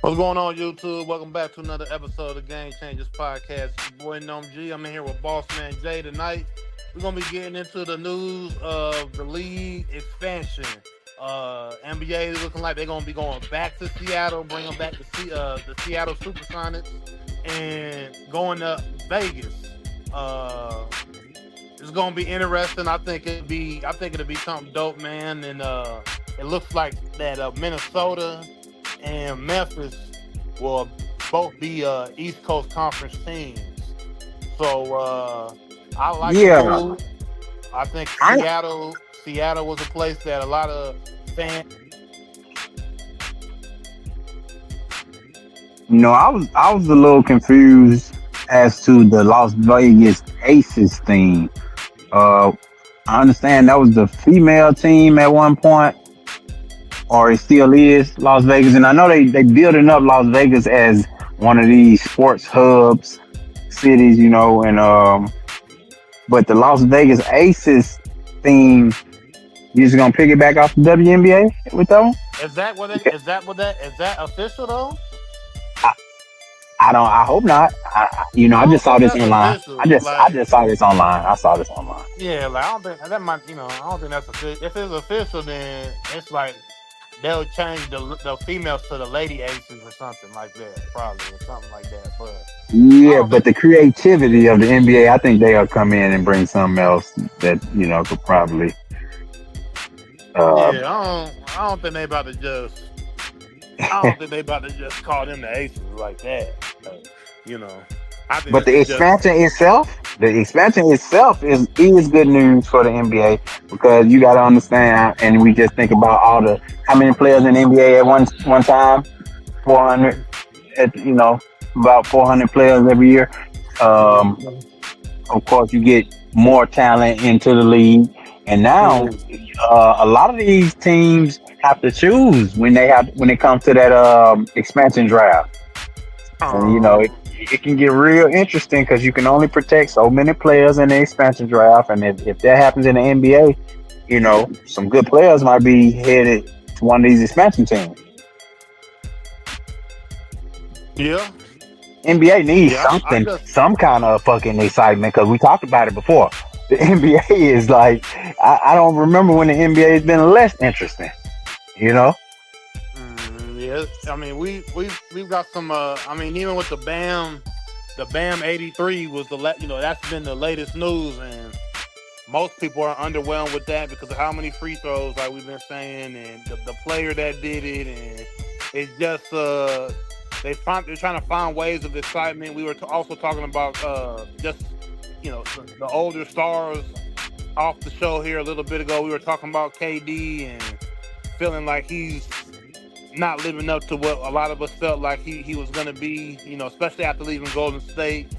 What's going on, YouTube? Welcome back to another episode of the Game Changers Podcast. It's your boy Nom G. I'm in here with Boss Man Jay tonight. We're gonna be getting into the news of the league expansion. NBA is looking like they're gonna be going back to Seattle, bringing back the Seattle Supersonics, and going to Vegas. It's gonna be interesting. I think it'll be something dope, man. And it looks like that Minnesota and Memphis will both be East Coast Conference teams. So I like the move. I think Seattle was a place that a lot of fans. I was a little confused as to the Las Vegas Aces thing. I understand that was the female team at one point, or it still is Las Vegas, and I know they building up Las Vegas as one of these sports hubs cities, and but the Las Vegas Aces theme, you just gonna pick it back off the WNBA with that one? Is that official though? I hope not. I just saw this online. I just saw this online. Yeah, like I don't think that might. I don't think that's official. If it's official, then it's like they'll change the females to the lady aces or something like that, probably, or something like that. But the creativity of the NBA, I think they'll come in and bring something else that could probably. I don't think they about to just. I don't think they about to just call them the aces like that. I think. But the expansion itself is good news for the NBA, because you got to understand, and we just think about how many players in the NBA at one time, 400, about 400 players every year. Of course, you get more talent into the league, and now a lot of these teams have to choose when it comes to that expansion draft. And it can get real interesting because you can only protect so many players in the expansion draft, and if that happens in the NBA, some good players might be headed to one of these expansion teams. Yeah. NBA needs some kind of fucking excitement, because we talked about it before. The NBA is like, I don't remember when the NBA has been less interesting. Yes, I mean we've got some. Even with the Bam 83 was that's been the latest news, and most people are underwhelmed with that because of how many free throws, like we've been saying, and the player that did it, and it's just they're trying to find ways of excitement. We were also talking about just the older stars off the show here a little bit ago. We were talking about KD and feeling like he's not living up to what a lot of us felt like he was going to be, especially after leaving Golden State.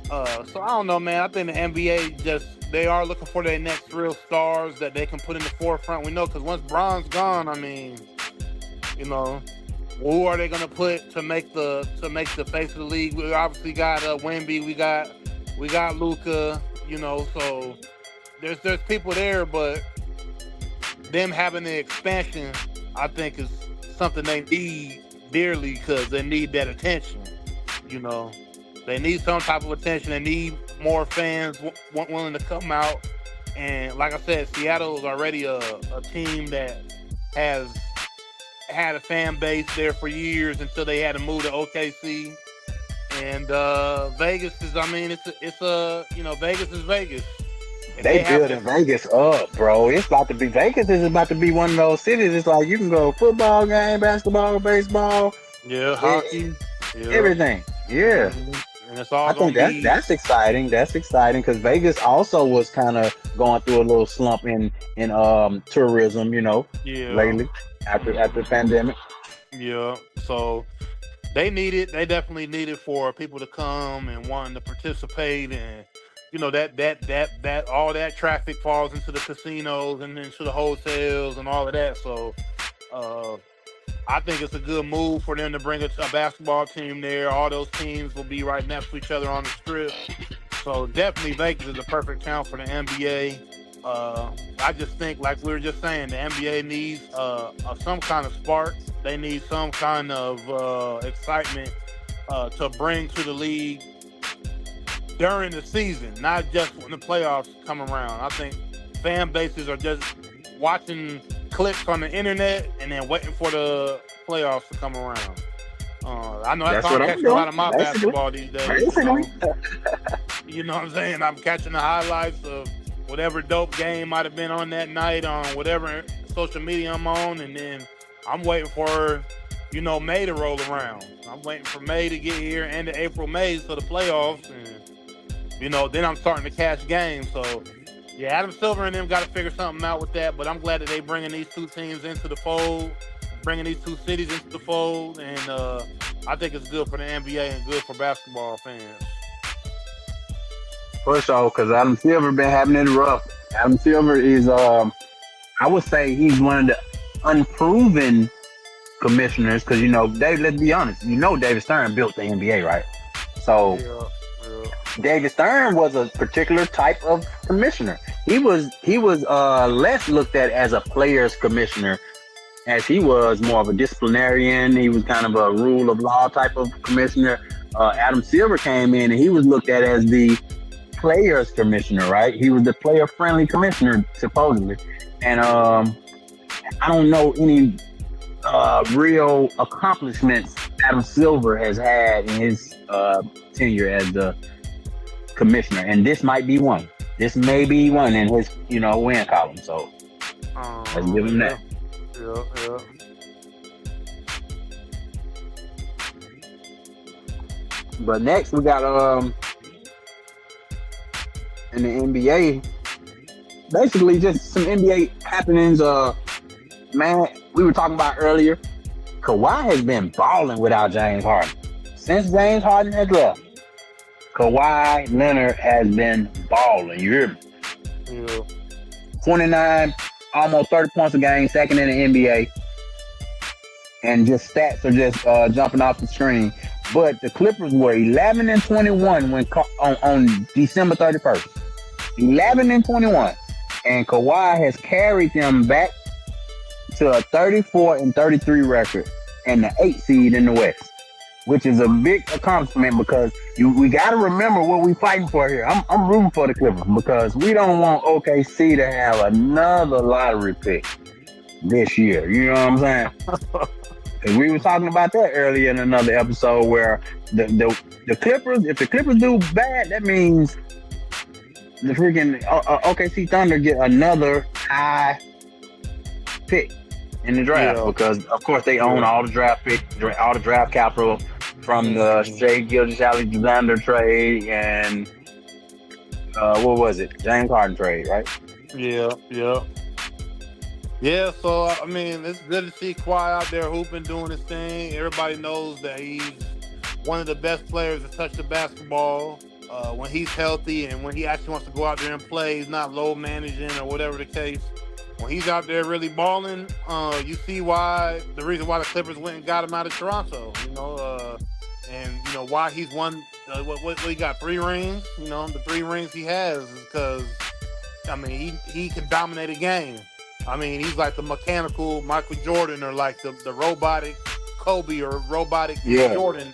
So I don't know, man. I think the NBA they are looking for their next real stars that they can put in the forefront. We know, because once Bron's gone, who are they going to put to make the face of the league? We obviously got Wemby, we got Luka, so there's people there, but them having the expansion, I think, is something they need dearly, because they need that attention. They need some type of attention. They need more fans willing to come out. And like I said, Seattle is already a team that has had a fan base there for years until they had to move to OKC. And Vegas is, Vegas is Vegas. They building Vegas up, bro. Vegas is about to be one of those cities. It's like you can go football game, basketball, baseball, hockey, everything. Yeah, and it's all. I think that's exciting. That's exciting, because Vegas also was kind of going through a little slump in tourism, lately after the pandemic. Yeah, so they need it. They definitely need it for people to come and wanting to participate, and that all that traffic falls into the casinos and into the hotels and all of that. So I think it's a good move for them to bring a basketball team there. All those teams will be right next to each other on the strip. So definitely Vegas is the perfect town for the NBA. I just think, like we were just saying, the NBA needs some kind of spark. They need some kind of excitement to bring to the league during the season, not just when the playoffs come around. I think fan bases are just watching clips on the internet and then waiting for the playoffs to come around. I know that's That's how I'm what I'm catching a lot doing. of my Basically. basketball these days. Basically. You know what I'm saying? I'm catching the highlights of whatever dope game might have been on that night on whatever social media I'm on, and then I'm waiting for, May to roll around. I'm waiting for May to get here and the April, May for the playoffs, and then I'm starting to catch games. So, yeah, Adam Silver and them got to figure something out with that. But I'm glad that they bringing these two teams into the fold, bringing these two cities into the fold, and I think it's good for the NBA and good for basketball fans. For sure, because Adam Silver been having it rough. Adam Silver is, I would say he's one of the unproven commissioners, because, Dave, let's be honest, David Stern built the NBA, right? So Yeah. David Stern was a particular type of commissioner. He was less looked at as a players commissioner, as he was more of a disciplinarian. He was kind of a rule of law type of commissioner. Adam Silver came in and he was looked at as the players commissioner, right? He was the player friendly commissioner, supposedly. And I don't know any real accomplishments Adam Silver has had in his tenure as the commissioner, and this might be one. This may be one in his win column. So let's give him that. Yeah. But next we got in the NBA, basically just some NBA happenings. Man, we were talking about earlier, Kawhi has been balling without James Harden. Since James Harden has left, Kawhi Leonard has been balling. You hear me? Yeah. 29, almost 30 points a game, second in the NBA. And just stats are just jumping off the screen. But the Clippers were 11 and 21 when on December 31st. 11 and 21. And Kawhi has carried them back to a 34 and 33 record and the 8th seed in the West, which is a big accomplishment, because we got to remember what we're fighting for here. I'm rooting for the Clippers because we don't want OKC to have another lottery pick this year. You know what I'm saying? Because we were talking about that earlier in another episode, where the Clippers, if the Clippers do bad, that means the freaking OKC Thunder get another high pick in the draft, because of course they own all the draft pick, all the draft capital from the Shai Gilgeous-Alexander trade and what was it, James Harden trade, right? Yeah. So I mean, it's good to see Kawhi out there hooping, doing his thing. Everybody knows that he's one of the best players to touch the basketball when he's healthy and when he actually wants to go out there and play. He's not low managing or whatever the case. When he's out there really balling, you see the reason why the Clippers went and got him out of Toronto, and why he's won. What he got 3 rings. The 3 rings he has is because, I mean, he can dominate a game. I mean, he's like the mechanical Michael Jordan, or like the robotic Kobe, or robotic Jordan.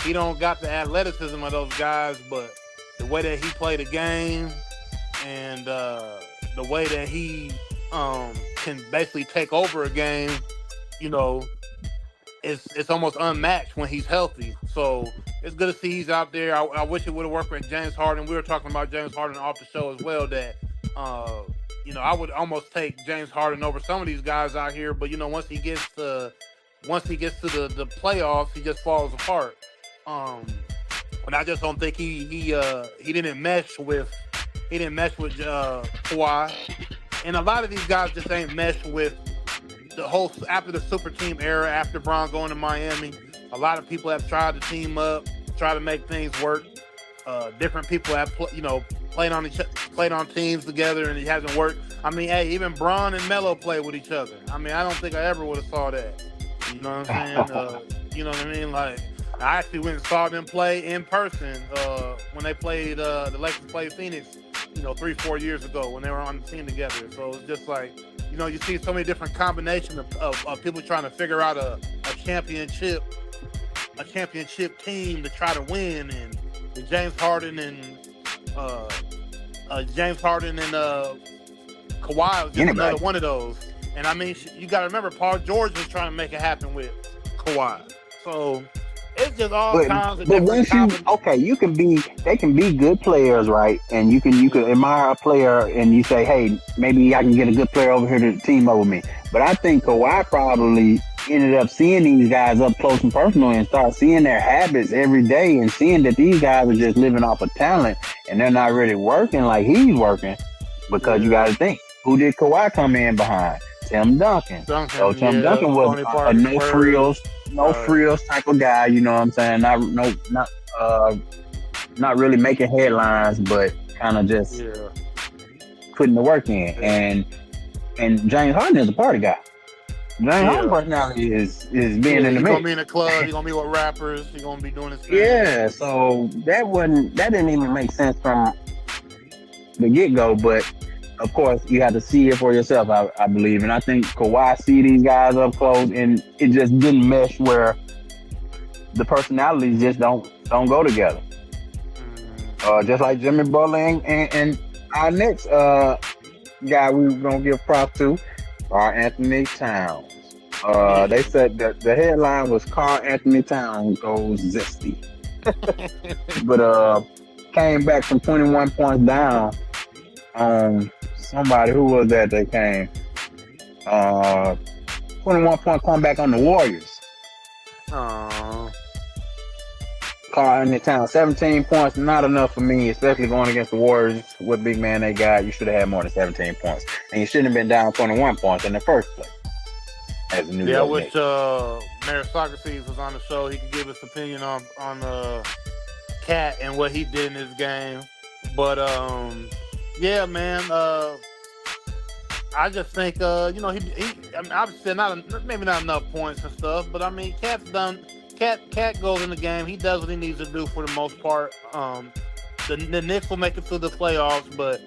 He don't got the athleticism of those guys, but the way that he played the game and the way that he can basically take over a game, it's almost unmatched when he's healthy. So it's good to see he's out there. I wish it would have worked with James Harden. We were talking about James Harden off the show as well, that I would almost take James Harden over some of these guys out here. But once he gets to the playoffs, he just falls apart. And I just don't think he didn't mesh with Kawhi, and a lot of these guys just ain't meshed with the whole after the super team era, after Bron going to Miami. A lot of people have tried to team up, try to make things work. Different people have played on teams together, and it hasn't worked. I mean, hey, even Bron and Melo play with each other. I mean, I don't think I ever would have saw that. You know what I'm saying? You know what I mean? Like, I actually went and saw them play in person when they played the Lakers played Phoenix 3-4 years ago when they were on the team together. So it's just like, you see so many different combinations of people trying to figure out a championship team to try to win, and uh, James Harden and Kawhi was just another one of those. And I mean, you got to remember, Paul George was trying to make it happen with Kawhi. So it's just all kinds of different. They can be good players, right? And you can admire a player, and you say, hey, maybe I can get a good player over here to team up with me. But I think Kawhi probably ended up seeing these guys up close and personal, and start seeing their habits every day, and seeing that these guys are just living off of talent, and they're not really working like he's working. Because you got to think, who did Kawhi come in behind? Tim Duncan. So Tim Duncan was a no frills type of guy. You know what I'm saying? Not really making headlines, but kind of just putting the work in. And James Harden is a party guy. James Harden personality is being in the mix. He's gonna be in the club. He's gonna be with rappers. He's gonna be doing his thing. Yeah. So that didn't even make sense from the get go, but. Of course, you have to see it for yourself, I believe. And I think Kawhi see these guys up close, and it just didn't mesh where the personalities just don't go together. Just like Jimmy Butler and our next guy we were going to give props to, Karl Anthony Towns. They said that the headline was Karl Anthony Towns goes zesty. But came back from 21 points down on somebody. Who was that came? 21-point comeback on the Warriors. Karl Anthony Towns, 17 points, not enough for me, especially going against the Warriors. What big man they got, you should have had more than 17 points. And you shouldn't have been down 21 points in the first place. As a New York Knicks. Mayor Socrates was on the show. He could give his opinion on Cat and what he did in his game. But yeah, man. I just think, he I mean, obviously maybe not enough points and stuff, but I mean, Cat goes in the game. He does what he needs to do for the most part. The Knicks will make it through the playoffs, but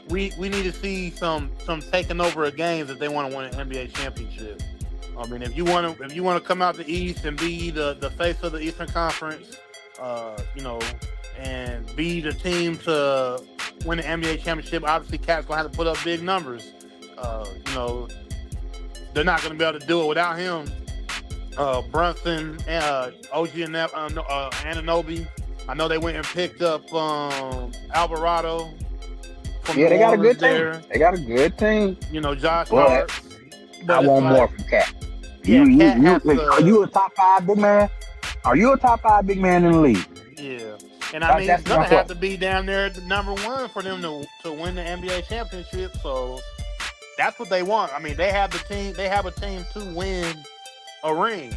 we need to see some taking over of games if they want to win an NBA championship. I mean, if you want to come out the East and be the face of the Eastern Conference, and be the team to win the NBA championship, obviously Cat's gonna have to put up big numbers. They're not gonna be able to do it without him. Brunson, OG and Anunoby. I know they went and picked up Alvarado. They got a good team. They got a good team. Josh Hart. I want more from Cat. Yeah, are you a top 5 big man? Are you a top 5 big man in the league? Yeah. And I mean, it's going to have to be down there at the number 1 for them to win the NBA championship. So that's what they want. I mean, they have a team to win a ring.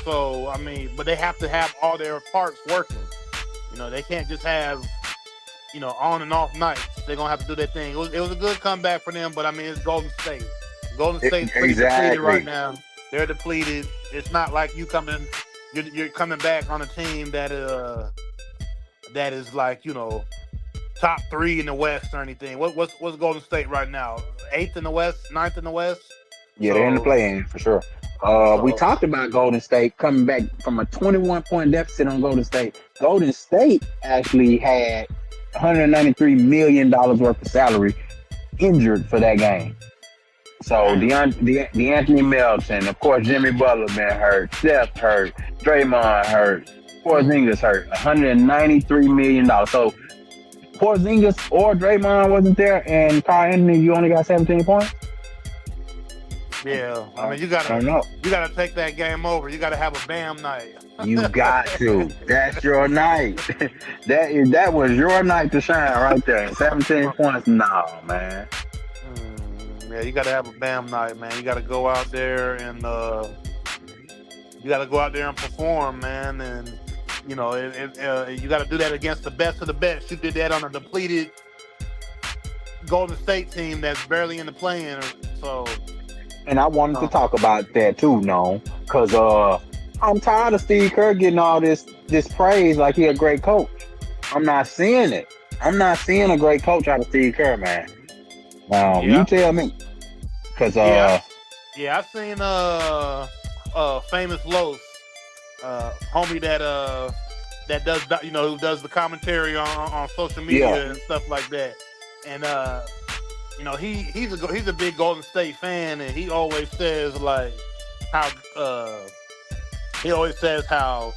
So, I mean, but they have to have all their parts working. They can't just have, on and off nights. They're going to have to do their thing. It was a good comeback for them, but I mean, it's Golden State. Golden State's pretty depleted right now. They're depleted. It's not like you're coming back on a team that is like, top 3 in the West or anything. What's Golden State right now? 8th in the West, 9th in the West? Yeah, they're in the play-in for sure. We talked about Golden State coming back from a 21-point deficit on Golden State. Golden State actually had $193 million worth of salary injured for that game. So the Anthony Melton, of course, Jimmy Butler been hurt, Steph hurt, Draymond hurt, Porzingis hurt, $193 million. So Porzingis or Draymond wasn't there, and Karl Anthony, you only got 17 points. Yeah, I mean, you gotta take that game over. You gotta have a Bam night. You got to. That's your night. That was your night to shine right there. 17 points, no, man. Yeah, you gotta have a Bam night, man. You gotta go out there and perform, man. And you gotta do that against the best of the best. You did that on a depleted Golden State team that's barely in the play-in. So. And I wanted to talk about that too, because I'm tired of Steve Kerr getting all this praise like he a great coach. I'm not seeing it. I'm not seeing a great coach out of Steve Kerr, man. You Yeah, tell me, cause yeah, yeah. I seen famous Los, homie that does who does the commentary on social yeah, media and stuff like that, and he's a big Golden State fan, and how uh he always says how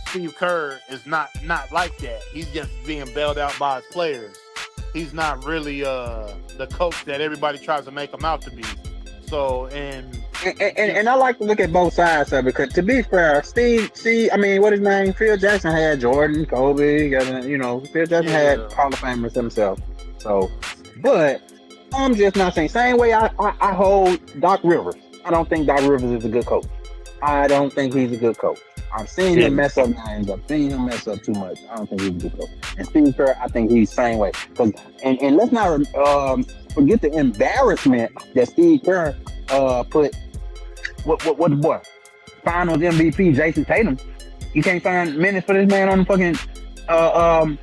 Steve Kerr is not like that. He's just being bailed out by his players. He's not really the coach that everybody tries to make him out to be. So and I like to look at both sides of it. Because to be fair, I mean, what his name? Phil Jackson had Jordan, Kobe. Phil Jackson had yeah, Hall of Famers himself. So, but I'm just not saying. Same way I hold Doc Rivers. I don't think Doc Rivers is a good coach. I don't think he's a good coach. I've seen Yeah. him mess up games. I've seen him mess up too much. I don't think he's a good coach. And Steve Kerr, I think he's the same way. And let's not forget the embarrassment that Steve Kerr put. What the boy? Finals MVP Jason Tatum. You can't find minutes for this man on the fucking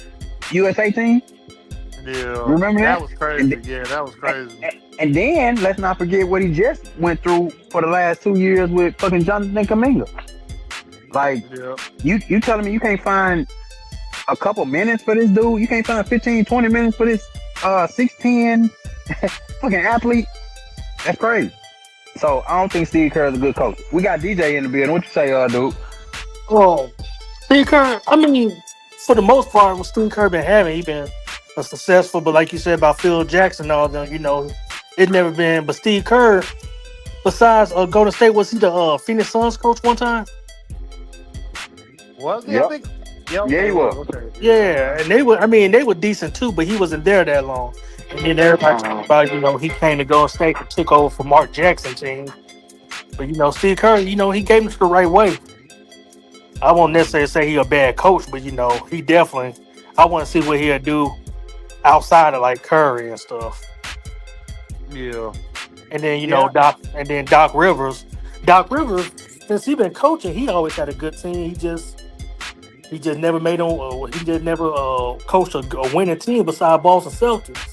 USA team. yeah. Remember that? That was crazy. Yeah, that was crazy. And then let's not forget what he just went through for the last 2 years with fucking Jonathan Kuminga. Like, Yeah. you telling me you can't find a couple minutes for this dude? You can't find 15, 20 minutes for this 6'10" fucking athlete? That's crazy. So I don't think Steve Kerr is a good coach. We got DJ in the building. What you say, dude? Well, Steve Kerr, I mean, for the most part, what Steve Kerr been having, he been a successful. But like you said about Phil Jackson and all them, it's never been. But Steve Kerr, besides Golden State, was he the Phoenix Suns coach one time? Was he? I Yep. think. Yeah, Yeah, he was. Okay. Yeah, and they were decent too, but he wasn't there that long. And then everybody talking about, he came to Golden State and took over for Mark Jackson team. But Steve Kerr, he gave him to the right way. I won't necessarily say he a bad coach, but he definitely. I want to see what he'll do outside of like Curry and stuff. Yeah. And then Yeah. Doc Rivers. Doc Rivers, since he been coaching, he always had a good team. He just never coached a winning team beside Boston Celtics.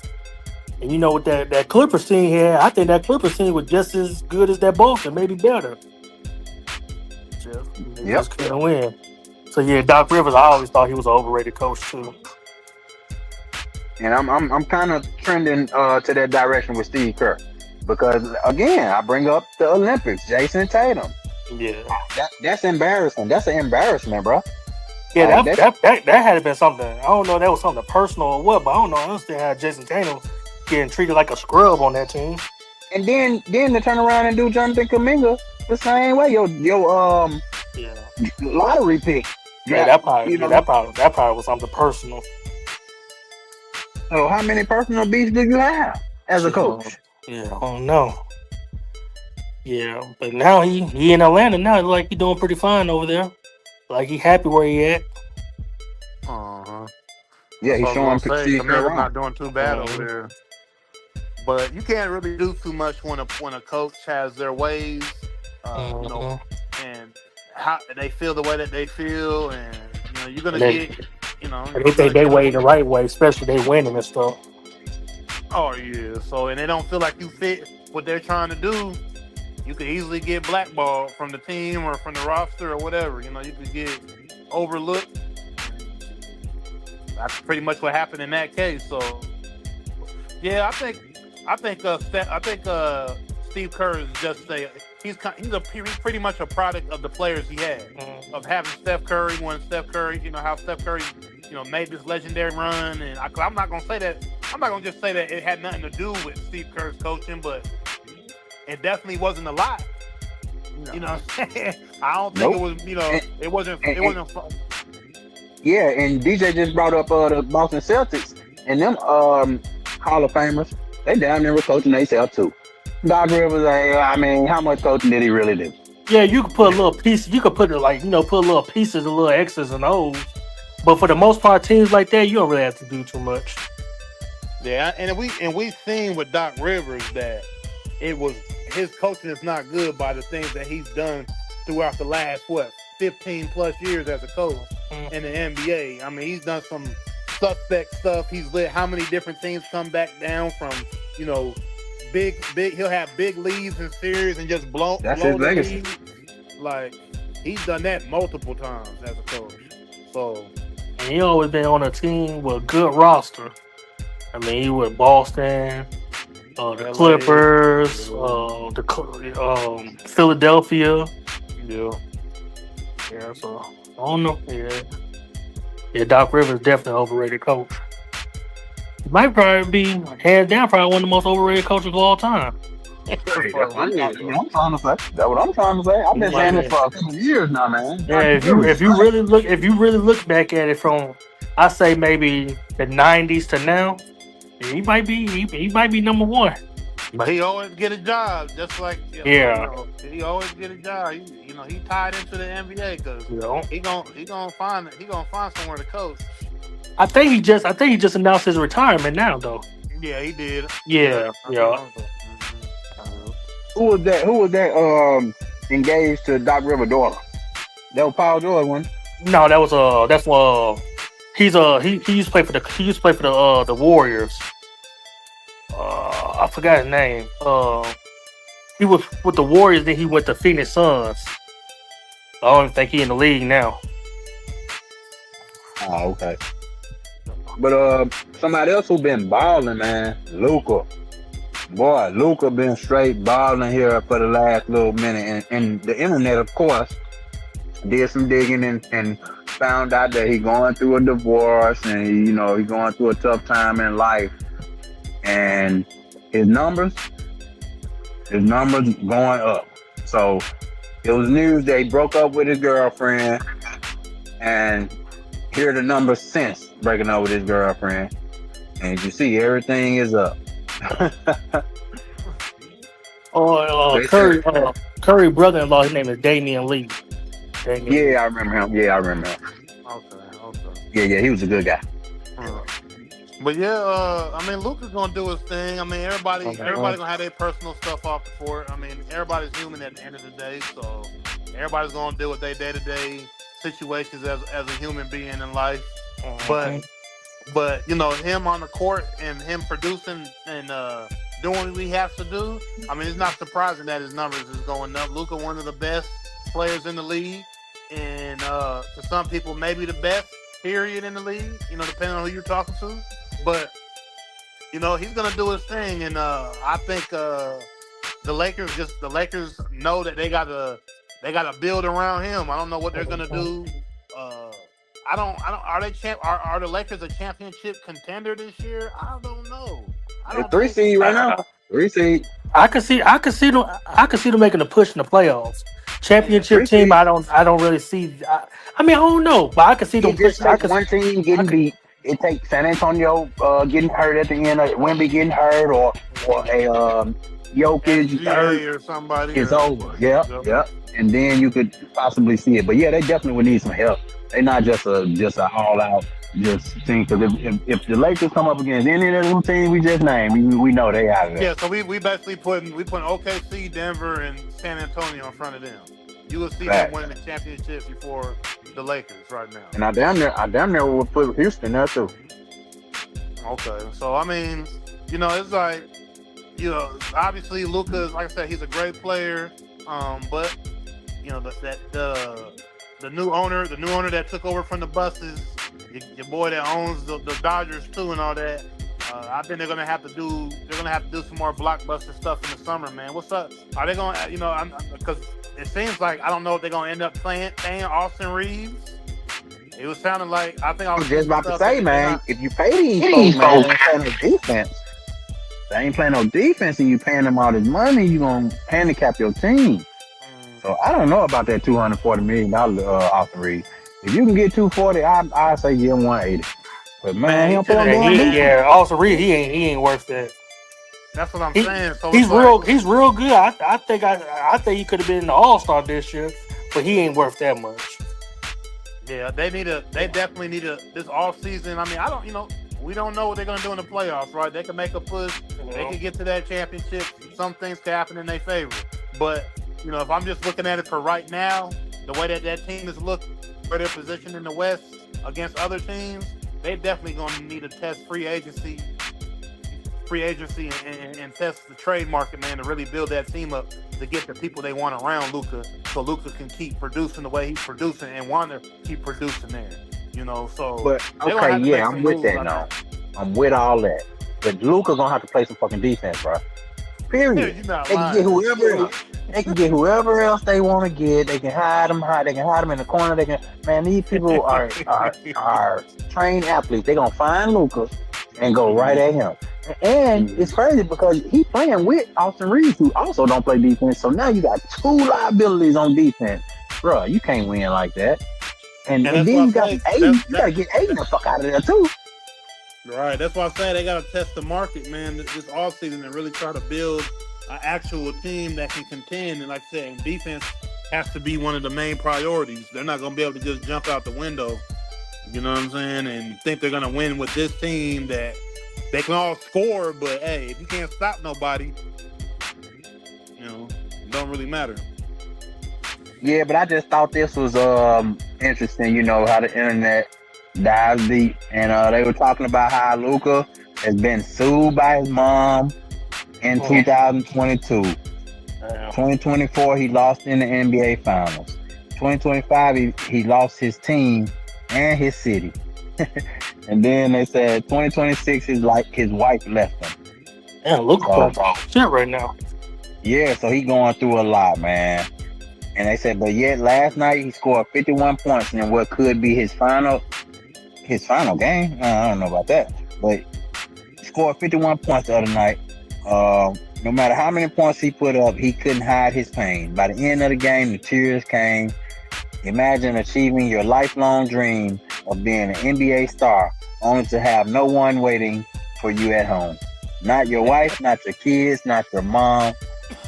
And with that Clippers team here, I think that Clippers team was just as good as that Boston, maybe better. They Yep. just couldn't win. So yeah, Doc Rivers, I always thought he was an overrated coach too. And I'm kind of trending to that direction with Steve Kerr. Because again, I bring up the Olympics, Jason Tatum. Yeah. That's embarrassing. That's an embarrassment, bro. Yeah, Like, that had to been something. I don't know if that was something personal or what, but I don't know. I understand how Jason Tatum getting treated like a scrub on that team. And then to turn around and do Jonathan Kuminga the same way. Your Yeah. lottery pick. Yeah, that probably was something personal. So how many personal beefs do you have as a coach? Yeah, I don't know. Yeah, but now he in Atlanta now. Like he doing pretty fine over there. Like he happy where he at. Uh-huh. Yeah, he's showing Steve Kerr Kuminga's wrong. not doing too bad Mhm. over there. But you can't really do too much when a coach has their ways, Mhm. and how they feel the way that they feel, and you're gonna And they- get, And they think they way the right way, especially they winning and stuff. Oh yeah. So and they don't feel like you fit what they're trying to do. You could easily get blackballed from the team or from the roster or whatever. You could get overlooked. That's pretty much what happened in that case. So yeah, I think Steve Kerr is just he's pretty much a product of the players he had, of having Steph Curry when Steph Curry, how Steph Curry, made this legendary run. And I'm not gonna say that. I'm not gonna just say that it had nothing to do with Steve Kerr's coaching, but it definitely wasn't a lot. No. You know what I'm saying? I don't think it was. It wasn't. It wasn't fun. Yeah, and DJ just brought up the Boston Celtics and them Hall of Famers. They damn near were coaching themselves too. Doc Rivers, I mean, how much coaching did he really do? Yeah, you could put a little piece. You could put it put little pieces, a little X's and O's. But for the most part, teams like that, you don't really have to do too much. Yeah, and we've seen with Doc Rivers that his coaching is not good by the things that he's done throughout the last 15 plus years as a coach in the NBA. I mean, he's done some suspect stuff he's lit. How many different teams come back down from, you know, big. He'll have big leads in series and just That's his blow the legacy. lead. Like he's done that multiple times as a coach. So And he always been on a team with a good roster. I mean, he with Boston, the LA, Clippers, yeah, Philadelphia. yeah. Yeah, so I don't know. Yeah, Doc Rivers definitely an overrated coach. He might probably be hands down probably one of the most overrated coaches of all time. Hey, For that's real. what I'm trying to say. That's what I'm trying to say. I've been saying Like, this for a couple of years now, man. Yeah, if you really look back at it from, I say maybe the '90s to now, he might be number one. but he always get a job, just like Yeah, he always get a job. He tied into the NBA because you know. he gonna find somewhere to coach. I think he just announced his retirement now though. Yeah, he did. Yeah, Yeah, I think yeah. also. Who was that? Who was that? Engaged to Doc Rivers' daughter. That was Paul George one. No, that's he used to play for the Warriors. I forgot his name. He was with the Warriors, then he went to Phoenix Suns. I don't even think he in the league now. Oh, okay. But somebody else who been balling, man, Luca. Boy, Luca been straight balling here for the last little minute, and the internet, of course, did some digging and found out that he going through a divorce and he going through a tough time in life, and his numbers going up. So it was news that he broke up with his girlfriend, and here are the numbers since breaking up with his girlfriend, and you see everything is up. Curry brother-in-law, his name is Damian Lee. Yeah, I remember him. Okay. Yeah, he was a good guy. But yeah, I mean, Luka's gonna do his thing. I mean, everybody gonna have their personal stuff off the court. I mean, everybody's human at the end of the day, so everybody's gonna deal with their day-to-day situations as a human being in life. But him on the court and him producing and doing what he has to do. I mean, it's not surprising that his numbers is going up. Luka, one of the best players in the league, and to some people, maybe the best period in the league. Depending on who you're talking to. But he's gonna do his thing, and I think the Lakers know that they gotta build around him. I don't know what they're gonna do. I don't. Are the Lakers a championship contender this year? I don't know. They're 3 seed right now. 3 seed. I could see them making a push in the playoffs. Championship team, I don't really see. I mean, I don't know, but I could see them. It just takes one team getting beat. It takes San Antonio getting hurt at the end, or Wemby getting hurt, or a Jokic hurt, or somebody. it's over. Yeah. And then you could possibly see it. But yeah, they definitely would need some help. They're not just a all out thing. Because if the Lakers come up against any of them teams we just named, we know they out of there. Yeah, so we basically putting OKC, Denver, and San Antonio in front of them. You will see them winning the championship before the Lakers right now. And I damn near would put Houston there too. Okay, so I mean, it's like, obviously Luka, like I said, he's a great player. But the new owner that took over from the Buses, your boy that owns the Dodgers too, and all that. I think they're gonna have to do some more blockbuster stuff in the summer, man. What's up? Are they gonna, because it seems like I don't know if they're gonna end up paying Austin Reeves. It was sounding like I was just about to say, man, if you pay these folks, man, they ain't playing no defense. They ain't playing no defense, and you paying them all this money, you gonna handicap your team. So I don't know about that $240 million Austin Reeves. If you can get 240, I say get 180. But man, Austin Reeves, he ain't worth that. That's what I'm saying. So he's real good. I think he could have been an All-Star this year, but he ain't worth that much. Yeah, they definitely need this off season. I mean, we don't know what they're gonna do in the playoffs, right? They can make a push, they can get to that championship. Some things can happen in their favor. But if I'm just looking at it for right now, the way that team is looking, where they're positioned in the West against other teams, they definitely gonna need to test free agency and test the trade market, man, to really build that team up to get the people they want around Luca, so Luca can keep producing the way he's producing and want to keep producing there. So But they're gonna okay, have to make yeah, some I'm with moves, that I now. think. I'm with all that. But Luca gonna have to play some fucking defense, bro. Yeah, Period. you're not They can get lying. whoever else. They can get whoever else they want to get. They can hide them. They can hide them in the corner. They can. Man, these people are trained athletes. They gonna find Luca and go right at him. And it's crazy because he playing with Austin Reeves, who also don't play defense. So now you got two liabilities on defense, bro. You can't win like that. And And then that's why I you got say Aiden. You gotta get Aiden the fuck out of there too. right. That's why I say they got to test the market, man, this offseason and really try to build an actual team that can contend. And like I said, defense has to be one of the main priorities. They're not going to be able to just jump out the window, you know what I'm saying, and think they're going to win with this team that they can all score. But, hey, if you can't stop nobody, it don't really matter. Yeah, but I just thought this was interesting. You know how the internet dives deep, and they were talking about how Luca has been sued by his mom in 2022. 2024, he lost in the NBA Finals. 2025, he lost his team and his city. And then they said 2026 is like his wife left him. Yeah, Luca shit right now. Yeah, so he going through a lot, man. And they said, but yet last night he scored 51 points in what could be his final game. I don't know about that, but he scored 51 points the other night. No matter how many points he put up, he couldn't hide his pain. By the end of the game, the tears came. Imagine achieving your lifelong dream of being an NBA star, only to have no one waiting for you at home. Not your wife, not your kids, not your mom.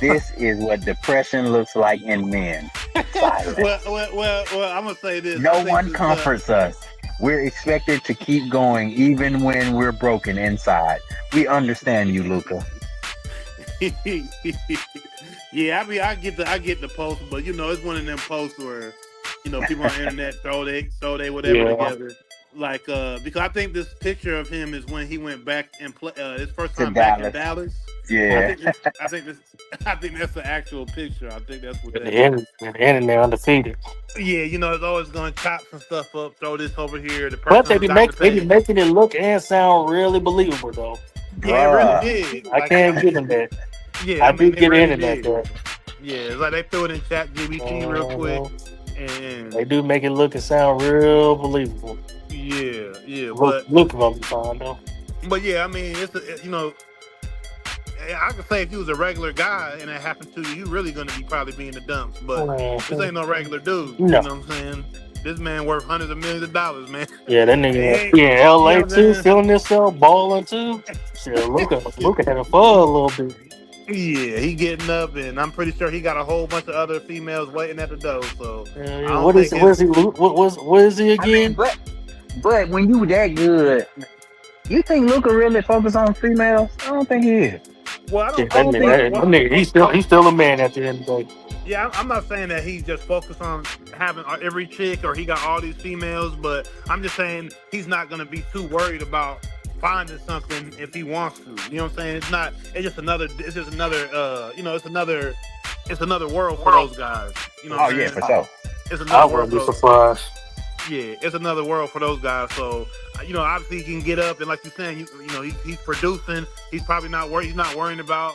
This is what depression looks like in men. well, I'm gonna say this. No one comforts us. We're expected to keep going even when we're broken inside. We understand you, Luca. Yeah, I mean, I get the post, but it's one of them posts where people on the internet throw they whatever together. Like, because I think this picture of him is when he went back and play his first time back in Dallas. Yeah, I think that's the actual picture. I think that's what the internet undefeated. Yeah, it's always gonna chop some stuff up, throw this over here. The But they be making it look and sound really believable though. Yeah, it really did. I can't give them that. Yeah, I do get really internet that. Yeah, it's like they threw it in Tgc real quick, and they do make it look and sound real believable. Yeah, look gonna be fine though. But yeah, I mean, I could say if you was a regular guy and that happened to you, you really gonna be probably be in the dumps. But this ain't no regular dude. No. You know what I'm saying? This man worth hundreds of millions of dollars, man. Yeah, that nigga. Yeah, LA too, feeling himself, balling too. Shit, Luca had a fun a little bit. Yeah, he getting up, and I'm pretty sure he got a whole bunch of other females waiting at the door. So what is he again? I mean, but when you that good, you think Luca really focus on females? I don't think he is. Well, I don't think that nigga, he's still a man at the end of the day. Yeah, I'm not saying that he's just focused on having every chick or he got all these females, but I'm just saying he's not going to be too worried about finding something if he wants to. You know what I'm saying? It's just another world for those guys. You know what I'm saying? For sure. It's another world. I wouldn't be surprised. Yeah, it's another world for those guys. So, obviously he can get up and like you're saying, he's producing. He's probably not worried. He's not worrying about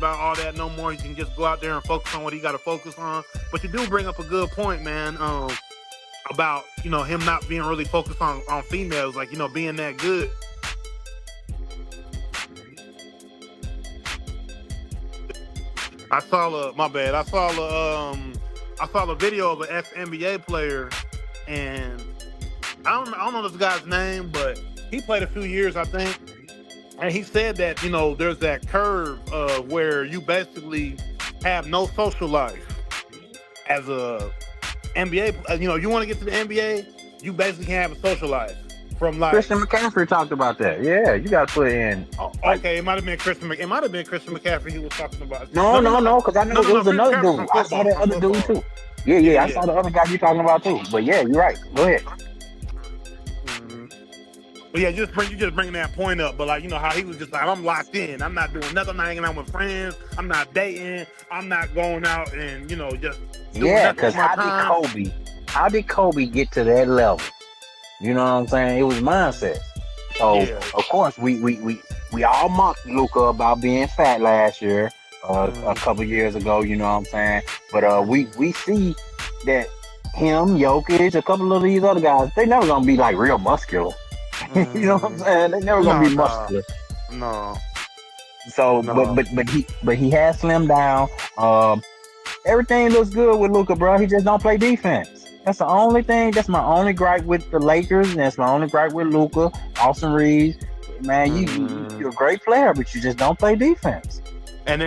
all that no more. He can just go out there and focus on what he got to focus on. But you do bring up a good point, man. About him not being really focused on females, like being that good. I saw a video of an ex-NBA player, and I don't know this guy's name, but he played a few years, I think. And he said that, there's that curve where you basically have no social life as a NBA. You want to get to the NBA, you basically can't have a social life. From like Christian McCaffrey talked about that. Yeah, you got to put in. Okay, it might have been Christian McCaffrey he was talking about. No, because I know there was another dude. I saw that other dude too. Yeah, I saw the other guy you talking about too. But yeah, you're right. Go ahead. But yeah, you just bringing that point up. But like, you know how he was just like, I'm locked in. I'm not doing nothing. I'm not hanging out with friends. I'm not dating. I'm not going out and just doing Yeah, nothing because with my time. How did Kobe get to that level? You know what I'm saying? It was mindset. So Yeah. of course we all mocked Luca about being fat last year, a Mm, couple years ago. You know what I'm saying? But mm, we see that him, Jokic, a couple of these other guys, they never gonna be like real muscular. You know what I'm mm. saying? They never gonna No, be no, muscular. no, So, no. but he has slimmed down. Um, Everything looks good with Luca, bro. He just don't play defense. That's the only thing. That's my only gripe with the Lakers, and that's my only gripe with Luca, Austin Reeves. Man, Mm. you're a great player, but you just don't play defense. And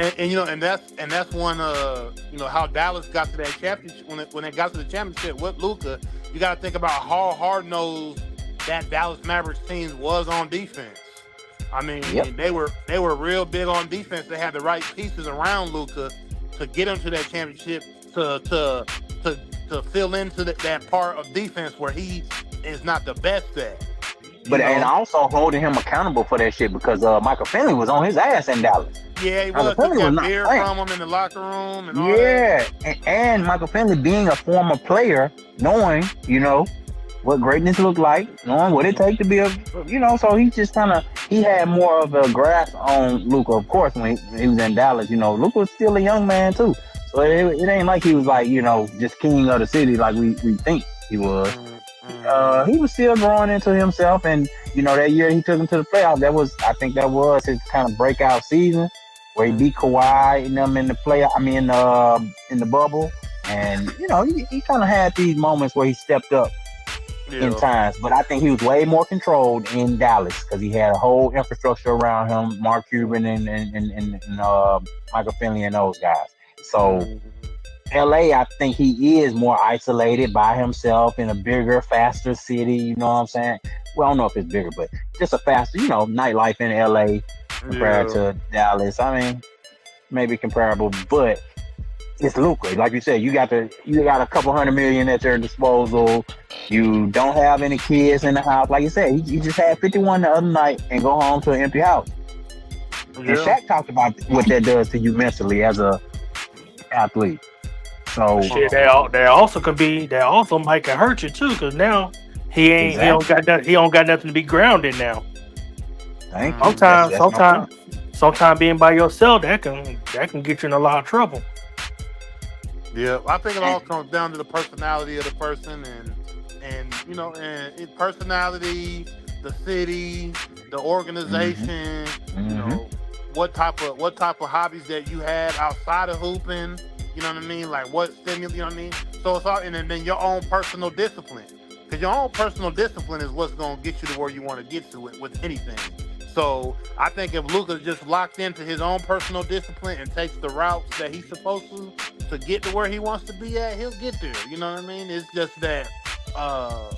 that's one how Dallas got to that championship when it got to the championship with Luca. You got to think about how hard nosed that Dallas Mavericks team was on defense. I Yep. mean, they were real big on defense. They had the right pieces around Luca to get him to that championship to to fill into that part of defense where he is not the best at. You But and know, also holding him accountable for that shit because Michael Finley was on his ass in Dallas. yeah, he Michael was took Finley was that not beer playing. from him in the locker room and all that. Yeah, and Michael Finley being a former player, knowing what greatness looked like, knowing what it takes to be so he just he had more of a grasp on Luka. Of course, when he was in Dallas, Luka was still a young man too. So it ain't like he was like, just king of the city like we think he was. Mm-hmm. He was still growing into himself, and that year he took him to the playoffs. I think that was his kind of breakout season where he beat Kawhi and them in the play. I mean, in the bubble, and he kind of had these moments where he stepped up in Yeah. times. But I think he was way more controlled in Dallas because he had a whole infrastructure around him, Mark Cuban and Michael Finley and those guys. So Mm-hmm. LA, I think he is more isolated by himself in a bigger, faster city. You know what I'm saying? Well, I don't know if it's bigger, but just a faster, nightlife in LA compared Yeah. to Dallas. I mean, maybe comparable, but it's lucrative. Like you said, you got a couple $100 million at your disposal. You don't have any kids in the house. Like you said, you just had 51 the other night and go home to an empty house. And Yeah. Shaq talked about what that does to you mentally as a athlete. So Shit, they also might can hurt you too, because now exactly, he don't got nothing to be grounded now. thank you. Mm-hmm. That's my point. Sometimes being by yourself that can get you in a lot of trouble. Yeah. I think it all And, comes down to the personality of the person and personality, the city, the hmm organization. You hmm know, what type of hobbies that you had outside of hooping. You know what I mean? Like what stimulus. You know what I mean? So it's all, and then your own personal discipline. Because your own personal discipline is what's going to get you to where you want to get to with anything. So I think if Luka's just locked into his own personal discipline and takes the routes that he's supposed to get to where he wants to be at, he'll get there. You know what I mean? It's just that uh,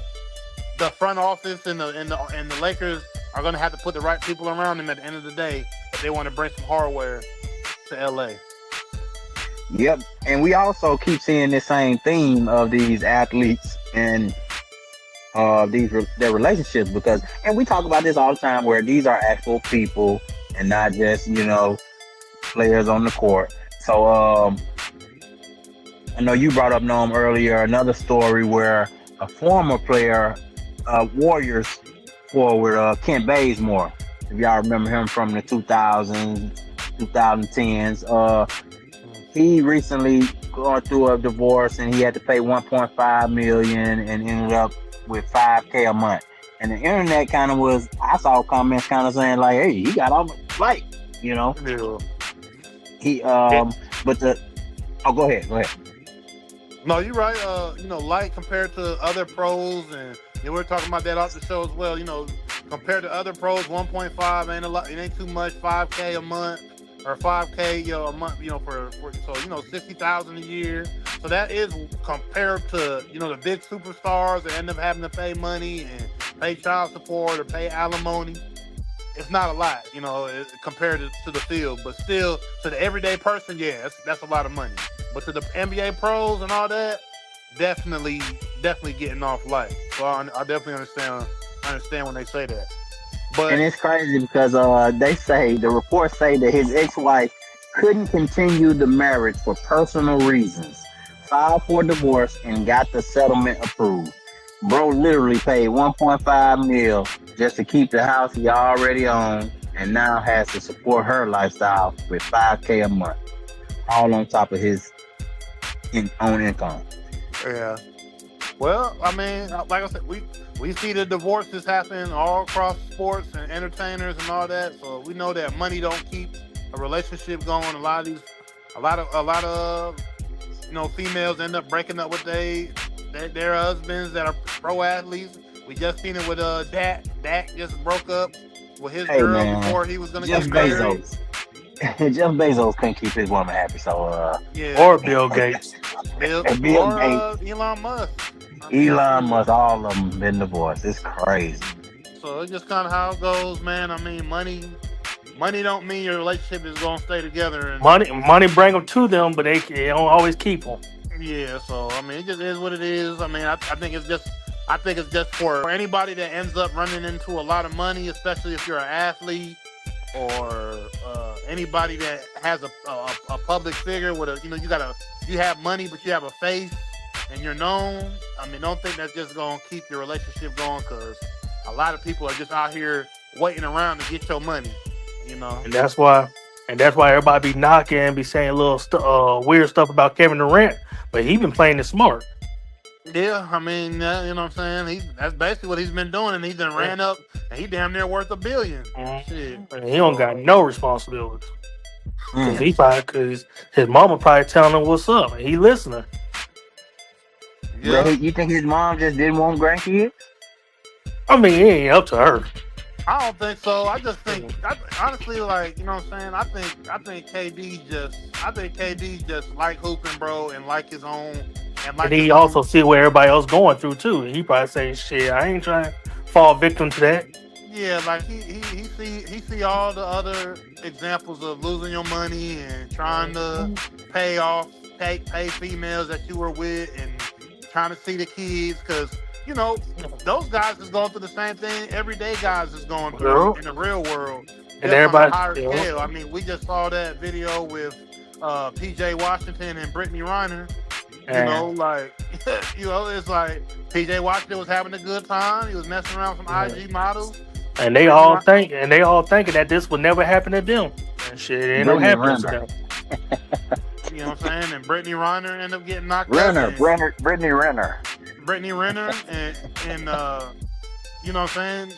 the front office and the Lakers are going to have to put the right people around him at the end of the day if they want to bring some hardware to LA. yep. And we also keep seeing the same theme of these athletes and their relationships and we talk about this all the time where these are actual people and not just players on the court. So I know you brought up Noam earlier another story where a former player, Warriors forward, Kent Bazemore, if y'all remember him from the 2000s, 2010s. He recently gone through a divorce and he had to pay 1.5 million and ended up with 5K a month. And the internet I saw comments kind of saying like, hey, he got off the flight, Yeah. he Yeah. but go ahead. No, you're right. Light compared to other pros, and we're talking about that off the show as well. Compared to other pros, 1.5 ain't a lot. It ain't too much. 5K a month or 5K a month. For 60,000 a year. So that is compared to the big superstars that end up having to pay money and pay child support or pay alimony. It's not a lot, compared to the field, but still to the everyday person, yeah, that's a lot of money. But to the NBA pros and all that, definitely getting off light. So I definitely understand understand when they say that. And But it's crazy because the reports say that his ex-wife couldn't continue the marriage for personal reasons, filed for divorce, and got the settlement approved. Bro literally paid 1.5 mil just to keep the house he already owned, and now has to support her lifestyle with 5K a month, all on top of his own income. yeah, well, I mean, like I said, we see the divorces happen all across sports and entertainers and all that. So we know that money don't keep a relationship going. A lot of females end up breaking up with their husbands that are pro athletes. We just seen it with Dak. Dak just broke up with his Hey girl man, before he was gonna Jeff get married. Bezos. Jeff Bezos couldn't keep his woman happy, so Yeah, Or Bill Gates. Bill and Bill or Gates, Elon Musk. I mean, Elon Musk, all of them been divorced. It's crazy. so it's just kind of how it goes, man. I mean, money don't mean your relationship is gonna stay together. And Money bring them to them, but they don't always keep them. yeah, so I mean, it just is what it is. I mean, I think it's just for anybody that ends up running into a lot of money, especially if you're an athlete or anybody that has a public figure with you have money but you have a face and you're known. I mean, don't think that's just gonna keep your relationship going because a lot of people are just out here waiting around to get your money. You know. And that's why everybody be knocking and be saying weird stuff about Kevin Durant. But he been playing it smart. Yeah, I mean, you know what I'm saying? That's basically what he's been doing, and he's done ran up, and he damn near worth $1 billion. Shit. And he don't got no responsibilities. Mm. Cause his mama probably telling him what's up, and he listening. Yeah. But you think his mom just didn't want grandkids? I mean, it ain't up to her. I don't think so. I just think, honestly, like, you know what I'm saying? I think KD just like hooping, bro, and like his own, and like And he his also own. see what everybody else going through too. He probably say, "Shit, I ain't trying to fall victim to that." Yeah, like he see all the other examples of losing your money and trying to pay females that you were with and trying to see the kids because those guys is going through the same thing everyday guys is going through in the real world. And Just on a everybody, higher scale. I mean, we just saw that video with PJ Washington and Brittany Reiner. It's like PJ Washington was having a good time. He was messing around with some IG models. and they all thinking that this would never happen to them. And shit, it ain't no Brittany happening to Renner. them. You know what I'm saying? And Brittany Reiner ended up getting knocked Renner, up. Brittany Renner. Brittany Renner and you know what I'm saying?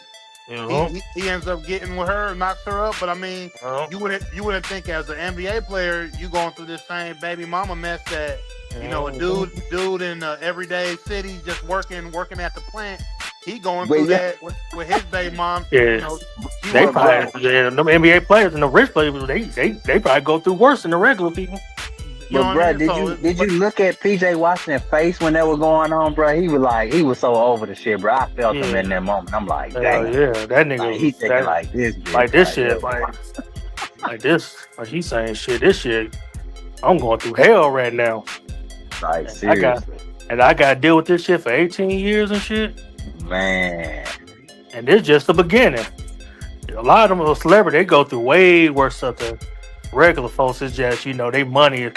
He ends up getting with her, knocks her up. But I mean, you wouldn't think as an NBA player you going through this same baby mama mess that a dude in the everyday city just working at the plant. He going through that with his baby mom. Yeah, they probably them NBA players and the rich players they probably go through worse than the regular people. But bro, did you look at PJ Washington's face when that was going on, bro? He was so over the shit, bro. I felt him in that moment. I'm like, dang, yeah, that nigga. Like, he thinking like this, bitch, like this shit, like this, like he's saying shit. This shit, I'm going through hell right now. Like seriously, I got to deal with this shit for 18 years and shit. Man, and this just the beginning. A lot of them are celebrities. They go through way worse stuff than regular folks. It's just they money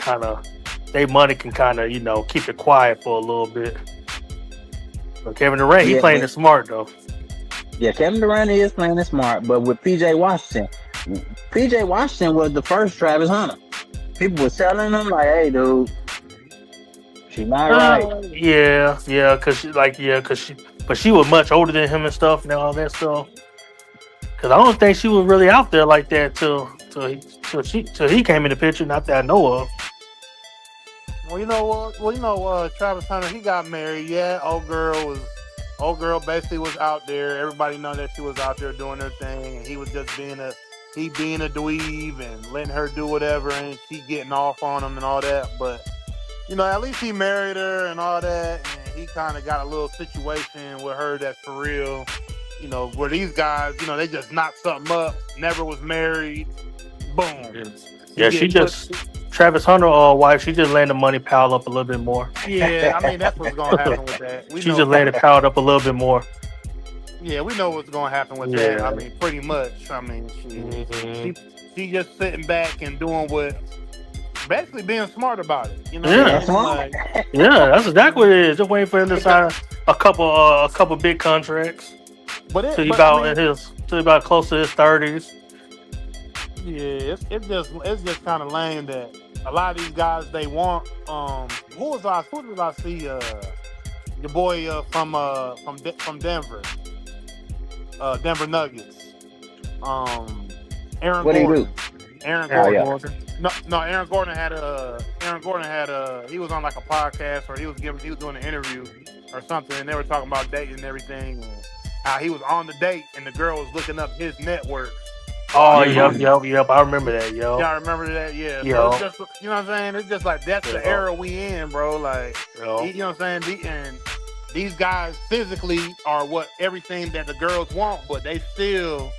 can kind of keep it quiet for a little bit. But Kevin Durant, he playing it smart though. Yeah, Kevin Durant is playing it smart, but with PJ Washington was the first Travis Hunter. People were telling him like, "Hey, dude, she not right." Yeah, but she was much older than him and stuff and all that stuff. Cause I don't think she was really out there like that till he came in the picture. Not that I know of. Travis Hunter, he got married. Yeah, old girl basically was out there. Everybody know that she was out there doing her thing, and he was just being a dweeb and letting her do whatever, and she getting off on him and all that. But at least he married her and all that, and he kind of got a little situation with her that's for real. Where these guys, they just knocked something up, never was married, boom. Yeah, Travis Hunter wife, she just letting the money pile up a little bit more. Yeah, I mean, that's what's going to happen with that. She just letting it pile up a little bit more. Yeah, we know what's gonna happen with that. I Yeah. mean, pretty much. I mean, Hmm. she just sitting back and doing what, basically being smart about it. You know what Being Yeah. I mean? smart. Like, Yeah. That's exactly what it is. Just waiting for him to because, sign a couple big contracts but I mean, till he about close to his 30s. yeah, it's just kind of lame that a lot of these guys they want. Who did I see? Your boy from Denver, Denver Nuggets. Um, Aaron What do you do? Gordon. Aaron Oh Aaron yeah. Gordon. Gordon. No. Aaron Gordon had a. He was on like a podcast, or he was doing an interview or something, and they were talking about dating and everything, and how he was on the date, and the girl was looking up his network Oh, while he yep, was. Mm-hmm. yep, yep. I remember that, yo. Y'all remember that? Yeah. So it's Yo, just, you know what I'm saying? It's just like that's the yo, era we in, bro. Like, yo. you know what I'm saying? And these guys physically are what everything that the girls want, but they still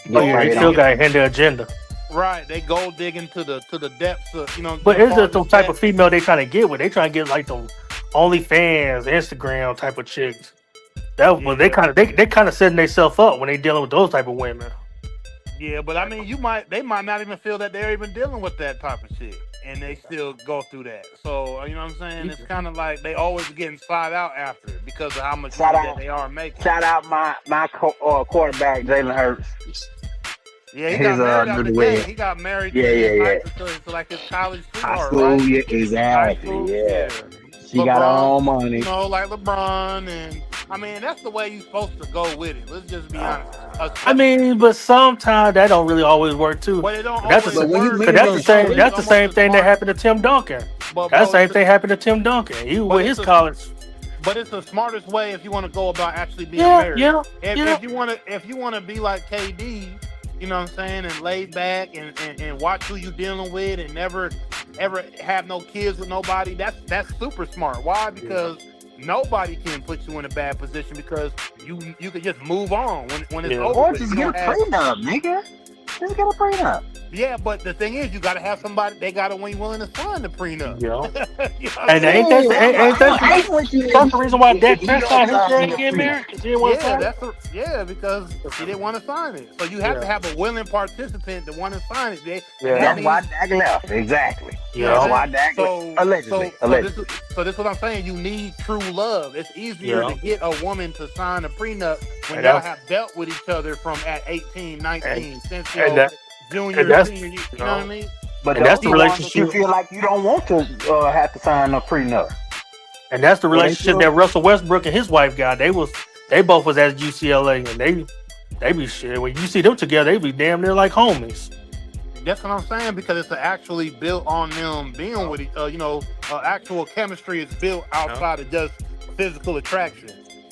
Oh Get gold yeah, he preyed still on. digging. got a the agenda. Right, they gold digging to the depths of, to But the is it the farthest type of depths. female they trying to get with? They trying to get like the OnlyFans, Instagram type of chicks. That well, Yeah, they kind of setting themselves up when they dealing with those type of women. yeah, but I mean, they might not even feel that they're even dealing with that type of shit, and they still go through that. So you know what I'm saying? It's kind of like they always getting slide out after it because of how much Shout money that out, they are making. shout out quarterback Jalen Hurts. Yeah, he His got married out the game. newlywed. He got married Yeah, to yeah, his yeah. to like his college High sweetheart, school, right? yeah, High exactly. school, Yeah. yeah. She got her LeBron, own money. like LeBron, and I mean that's the way you're supposed to go with it. Let's just be honest. I mean, but sometimes that don't really always work too. But it don't That's always But when you work cause meet that's them the because you know same it's shorties, that's the almost same the thing that smart. happened to Tim Duncan. But That's the bro, same thing happened to Tim Duncan. He but with it's his a college. but it's the smartest way if you want to go about actually being Yeah, married. yeah, yeah. If you want to be like KD, you know what I'm saying, and laid back and watch who you dealing with and never ever have no kids with nobody. That's super smart. Why? Yeah. Because nobody can put you in a bad position because you can just move on when it's Yeah. over or with. just You get a don't have. prenup, nigga. Just get a prenup. Yeah, but the thing is, you got to have somebody. They got to be willing to sign the prenup. Yeah. You know what I'm And saying? ain't I'm that hate what you that's the reason why Dak if you Prescott don't his sign daddy the get prenup. married? Because he didn't want to Yeah, sign it? because she didn't want to sign it. So you have to Yeah. have a willing participant to want to sign it. And Yeah. that That's why means, Dak left. Exactly. you know That's what Yeah. why I'm Dak saying? left. Allegedly. Allegedly. So this is what I'm saying. You need true love. It's easier Yeah. to get a woman to sign a prenup when And y'all that's have dealt with each other from at 18, and 19, since and your that junior and and that's senior year. you You know what I know mean? But and the that's the other ones that you relationship feel like you don't want to have to sign a prenup. and that's the Well, they relationship that still. Russell Westbrook and his wife got. They both was at UCLA and they be shit. When you see them together, they be damn near like homies. That's what I'm saying because it's actually built on them being with actual chemistry is built Yeah. outside of just physical attraction.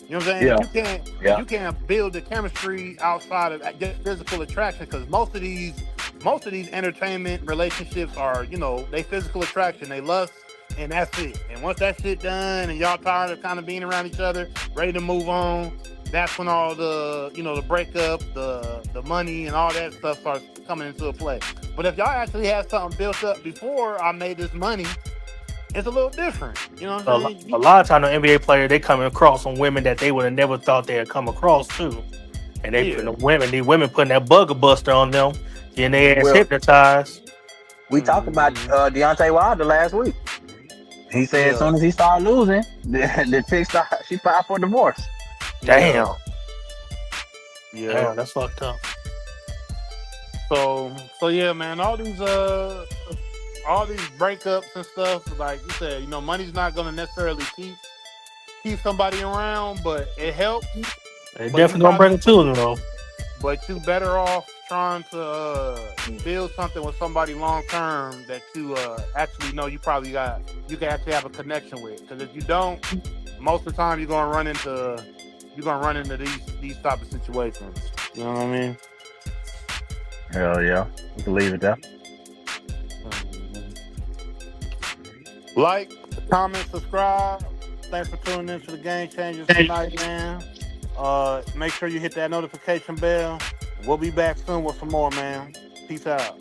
You know what I'm saying? Yeah. You Yeah. can't build the chemistry outside of just physical attraction because most of these entertainment relationships are they physical attraction, they lust, and that's it. And once that shit done, and y'all tired of kind of being around each other, ready to move on, that's when all the breakup, the money, and all that stuff starts coming into play. But if y'all actually had something built up before I made this money, it's a little different. You know what I'm saying? A lot of time the NBA player they coming across some women that they would have never thought they'd come across too. And Yeah. these women putting that bugger buster on them, getting their ass Well, hypnotized. we talked about Mhm. Deontay Wilder last week. He said as Yeah. soon as he started losing, the chick she filed for divorce. Damn. Yeah. Damn, that's fucked up. So yeah, man, all these breakups and stuff, like you said, money's not gonna necessarily keep somebody around, but it helps. They But definitely gonna bring it to them though. but you better off trying to build something with somebody long term that you actually know you can actually have a connection with. Because if you don't, most of the time you're gonna run into these type of situations. You know what I mean? Hell yeah. We can leave it there. Like, comment, subscribe. Thanks for tuning in to the Game Changers tonight, man. Make sure you hit that notification bell. We'll be back soon with some more, man. Peace out.